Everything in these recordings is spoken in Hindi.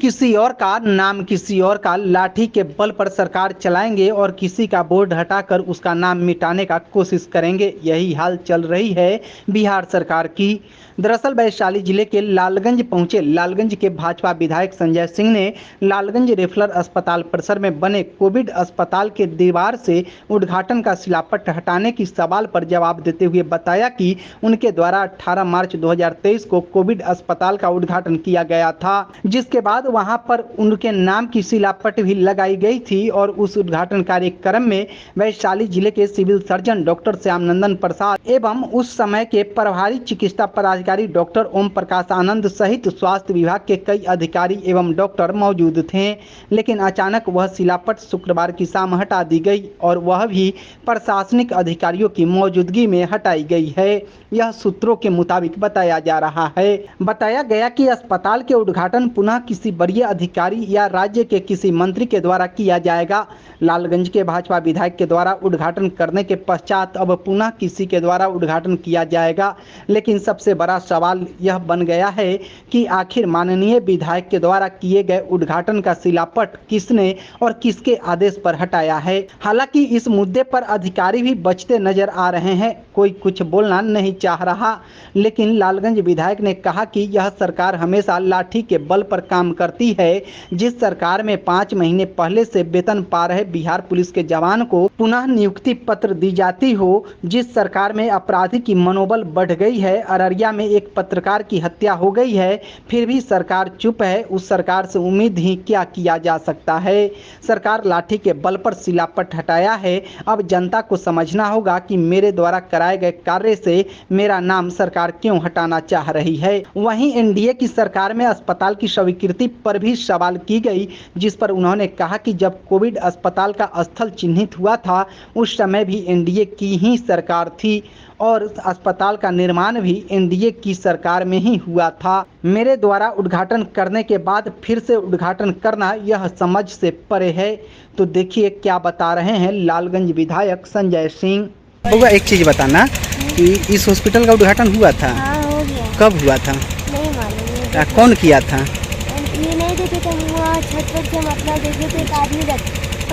किसी और का, नाम किसी और का, लाठी के बल पर सरकार चलाएंगे और किसी का बोर्ड हटाकर उसका नाम मिटाने का कोशिश करेंगे। यही हाल चल रही है बिहार सरकार की। दरअसल वैशाली जिले के लालगंज पहुंचे लालगंज के भाजपा विधायक संजय सिंह ने लालगंज रेफरल अस्पताल परिसर में बने कोविड अस्पताल के दीवार से उद्घाटन का शिलापट हटाने की सवाल पर जवाब देते हुए बताया कि उनके द्वारा 18 मार्च 2023 को कोविड अस्पताल का उद्घाटन किया गया था, जिसके बाद वहां पर उनके नाम की शिलापट भी लगाई गई थी और उस उद्घाटन कार्यक्रम में वैशाली जिले के सिविल सर्जन डॉक्टर श्यामनंदन प्रसाद एवं उस समय के प्रभारी चिकित्सा पदाधिकारी डॉक्टर ओम प्रकाश आनंद सहित स्वास्थ्य विभाग के कई अधिकारी एवं डॉक्टर मौजूद थे। लेकिन अचानक वह शिलापट शुक्रवार की शाम हटा दी गई और वह भी प्रशासनिक अधिकारियों की मौजूदगी में हटाई गई है। यह सूत्रों के मुताबिक बताया जा रहा है। बताया गया कि अस्पताल के उद्घाटन पुनः किसी वरीय अधिकारी या राज्य के किसी मंत्री के द्वारा किया जाएगा। लालगंज के भाजपा विधायक के द्वारा उद्घाटन करने के पश्चात अब पुनः किसी के द्वारा उद्घाटन किया जाएगा। लेकिन सबसे बड़ा सवाल यह बन गया है कि आखिर माननीय विधायक के द्वारा किए गए उद्घाटन का शिलापट किसने और किसके आदेश पर हटाया है। हालांकि इस मुद्दे पर अधिकारी भी बचते नजर आ रहे हैं, कोई कुछ बोलना नहीं चाह रहा। लेकिन लालगंज विधायक ने कहा कि यह सरकार हमेशा लाठी के बल पर काम करती है। जिस सरकार में 5 महीने पहले से वेतन पा रहे बिहार पुलिस के जवान को पुनः नियुक्ति पत्र दी जाती हो, जिस सरकार में अपराधी की मनोबल बढ़ गई है, अररिया में एक पत्रकार की हत्या हो गई है, फिर भी सरकार चुप है, उस सरकार से उम्मीद ही क्या किया जा सकता है। सरकार लाठी के बल पर शिलापट हटाया है। अब जनता को समझना होगा कि मेरे द्वारा कराए गए कार्य से मेरा नाम सरकार क्यों हटाना चाह रही है। वहीं एनडीए की सरकार में अस्पताल की स्वीकृति पर भी सवाल की गई, जिस पर उन्होंने कहा कि जब कोविड अस्पताल का स्थल चिन्हित हुआ था उस समय भी एनडीए की ही सरकार थी और अस्पताल का निर्माण भी एनडीए की सरकार में ही हुआ था। मेरे द्वारा उद्घाटन करने के बाद फिर से उद्घाटन करना यह समझ से परे है। तो देखिए क्या बता रहे हैं लालगंज विधायक संजय सिंह। बउआ एक चीज बताना कि इस हॉस्पिटल का उद्घाटन हुआ था? हाँ, हो गया। कब हुआ था? नहीं मालूम। कौन किया था? ये नहीं देखे थे, वहाँ छत पर से मतलब देखे थे, एक आदमी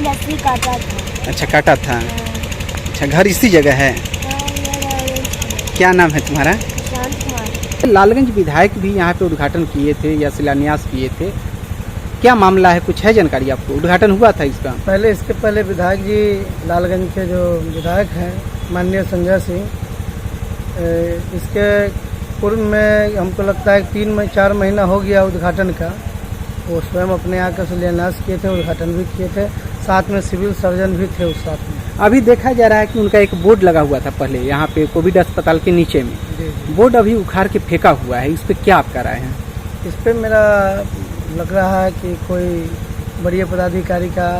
लस्सी काटा था। अच्छा काटा था। अच्छा घर इसी जगह है? क्या नाम है तुम्हारा? शांत कुमार। लालगंज विधायक भी यहाँ पे उद्घाटन किए थे या शिलान्यास किए थे, क्या मामला है, कुछ है जानकारी आपको? उद्घाटन हुआ था इसका? इसके पहले विधायक जी लालगंज के जो विधायक हैं माननीय संजय सिंह, इसके पूर्व में हमको लगता है 3-4 महीना हो गया उद्घाटन का। वो स्वयं अपने आकर शिलान्यास किए थे, उद्घाटन भी किए थे, साथ में सिविल सर्जन भी थे उस साथ में। अभी देखा जा रहा है कि उनका एक बोर्ड लगा हुआ था पहले यहाँ पे कोविड अस्पताल के नीचे में, बोर्ड अभी उखाड़ के फेंका हुआ है, इस पे क्या आपका राय है? इस पे मेरा लग रहा है कि कोई वरीय पदाधिकारी का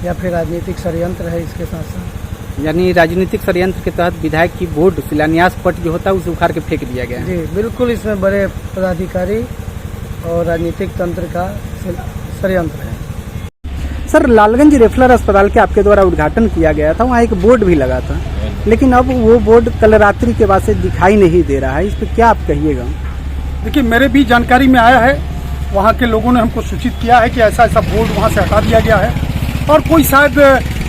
या फिर राजनीतिक षड्यंत्र है इसके साथ साथ। यानी राजनीतिक षड्यंत्र के तहत विधायक की बोर्ड शिलान्यास पट जो होता है उसे उखाड़ के फेंक दिया गया है। जी बिल्कुल, इसमें बड़े पदाधिकारी और राजनीतिक तंत्र का षड्यंत्र है। सर लालगंज रेफरल अस्पताल के आपके द्वारा उद्घाटन किया गया था, वहाँ एक बोर्ड भी लगा था, लेकिन अब वो बोर्ड कल रात्रि के बाद से दिखाई नहीं दे रहा है, इस पर क्या आप कहिएगा? देखिए मेरे भी जानकारी में आया है, वहाँ के लोगों ने हमको सूचित किया है कि ऐसा ऐसा बोर्ड वहाँ से हटा दिया गया है और कोई शायद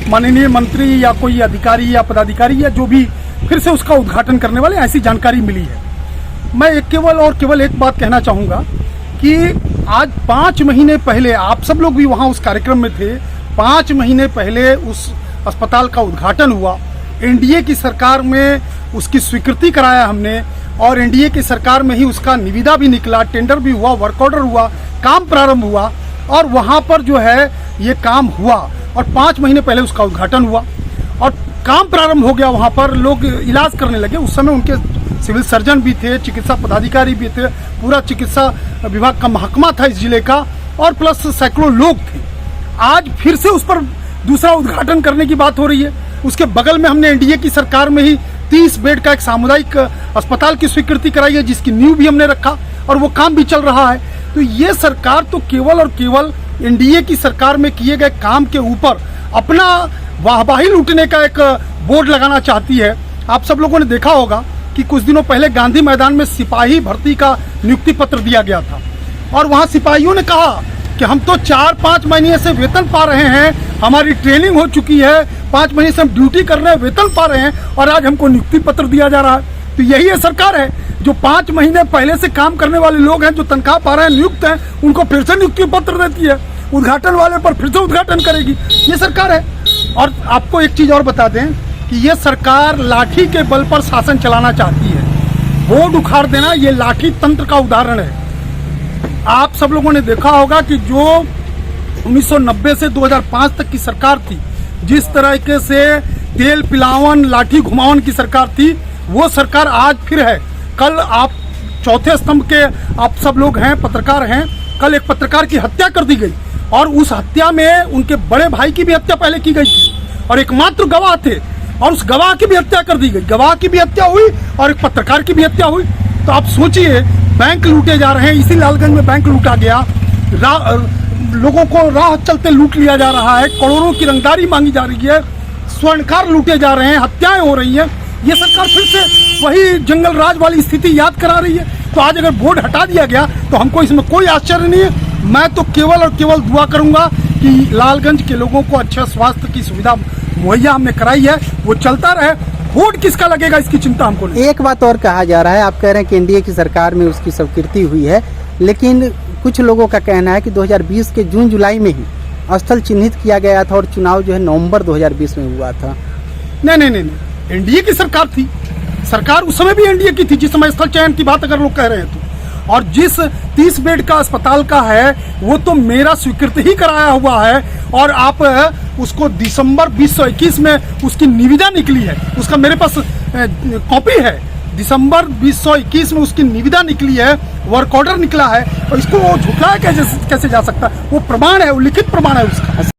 माननीय मंत्री या कोई अधिकारी या पदाधिकारी या जो भी फिर से उसका उद्घाटन करने वाले, ऐसी जानकारी मिली है। मैं केवल एक बात कहना चाहूँगा कि आज 5 महीने पहले आप सब लोग भी वहाँ उस कार्यक्रम में थे, 5 महीने पहले उस अस्पताल का उद्घाटन हुआ। एनडीए की सरकार में उसकी स्वीकृति कराया हमने और एनडीए की सरकार में ही उसका निविदा भी निकला, टेंडर भी हुआ, वर्क ऑर्डर हुआ, काम प्रारंभ हुआ और वहाँ पर जो है ये काम हुआ और 5 महीने पहले उसका उद्घाटन हुआ और काम प्रारंभ हो गया। वहाँ पर लोग इलाज करने लगे। उस समय उनके सिविल सर्जन भी थे, चिकित्सा पदाधिकारी भी थे, पूरा चिकित्सा विभाग का महकमा था इस जिले का और प्लस सैकड़ों लोग थे। आज फिर से उस पर दूसरा उद्घाटन करने की बात हो रही है। उसके बगल में हमने एनडीए की सरकार में ही 30 बेड का एक सामुदायिक अस्पताल की स्वीकृति कराई है, जिसकी नींव भी हमने रखा और वो काम भी चल रहा है। तो ये सरकार तो केवल और केवल एनडीए की सरकार में किए गए काम के ऊपर अपना वाहवाही लूटने का एक बोर्ड लगाना चाहती है। आप सब लोगों ने देखा होगा कि कुछ दिनों पहले गांधी मैदान में सिपाही भर्ती का नियुक्ति पत्र दिया गया था और वहां सिपाहियों ने कहा कि हम तो 4-5 महीने से वेतन पा रहे हैं, हमारी ट्रेनिंग हो चुकी है, 5 महीने से हम ड्यूटी कर रहे हैं, वेतन पा रहे हैं, और आज हमको नियुक्ति पत्र दिया जा रहा है। तो यही है सरकार है, जो 5 महीने पहले से काम करने वाले लोग हैं, जो तनख्वाह पा रहे हैं, नियुक्त हैं, उनको फिर से नियुक्ति पत्र देती है, उद्घाटन वाले पर फिर से उद्घाटन करेगी, ये सरकार है। और आपको एक चीज़ और बता दें कि ये सरकार लाठी के बल पर शासन चलाना चाहती है। बोर्ड उखाड़ देना ये लाठी तंत्र का उदाहरण है। आप सब लोगों ने देखा होगा कि जो 1990 से 2005 तक की सरकार थी, जिस तरीके से तेल पिलावन लाठी घुमावन की सरकार थी, वो सरकार आज फिर है। कल आप चौथे स्तंभ के आप सब लोग हैं, पत्रकार हैं, कल एक पत्रकार की हत्या कर दी गई, और उस हत्या में उनके बड़े भाई की भी हत्या पहले की गई थी, और एकमात्र गवाह थे, और उस गवाह की भी हत्या कर दी गई। गवाह की भी हत्या हुई और एक पत्रकार की भी हत्या हुई। तो आप सोचिए, बैंक लूटे जा रहे हैं, इसी लालगंज में बैंक लूटा गया, लोगों को राह चलते लूट लिया जा रहा है, करोड़ों की रंगदारी मांगी जा रही है, स्वर्णकार लूटे जा रहे हैं, हत्याएं हो रही हैं। ये सरकार फिर से वही जंगल राज वाली स्थिति याद करा रही है। तो आज अगर बोर्ड हटा दिया गया तो हमको इसमें कोई आश्चर्य नहीं है। मैं तो केवल और केवल दुआ करूंगा कि लालगंज के लोगों को अच्छे स्वास्थ्य की सुविधा मुहैया हमने कराई है, वो चलता रहे। वोट किसका लगेगा इसकी चिंता हमको नहीं। एक बात और कहा जा रहा है, आप कह रहे हैं कि एनडीए की सरकार में उसकी स्वीकृति हुई है, लेकिन कुछ लोगों का कहना है कि 2020 के जून जुलाई में ही स्थल चिन्हित किया गया था और चुनाव जो है नवंबर 2020 में हुआ था। नहीं, एनडीए की सरकार थी, सरकार उस समय भी एनडीए की थी जिस समय स्थल चयन की बात अगर लोग कह रहे हैं तो। और जिस 30 बेड का अस्पताल का है वो तो मेरा स्वीकृत ही कराया हुआ है, और आप उसको दिसंबर 2021 में उसकी निविदा निकली है, उसका मेरे पास कॉपी है। दिसंबर 2021 में उसकी निविदा निकली है, वर्क ऑर्डर निकला है, और इसको वो झुठलाया कैसे जा सकता है? वो प्रमाण है, वो लिखित प्रमाण है उसका।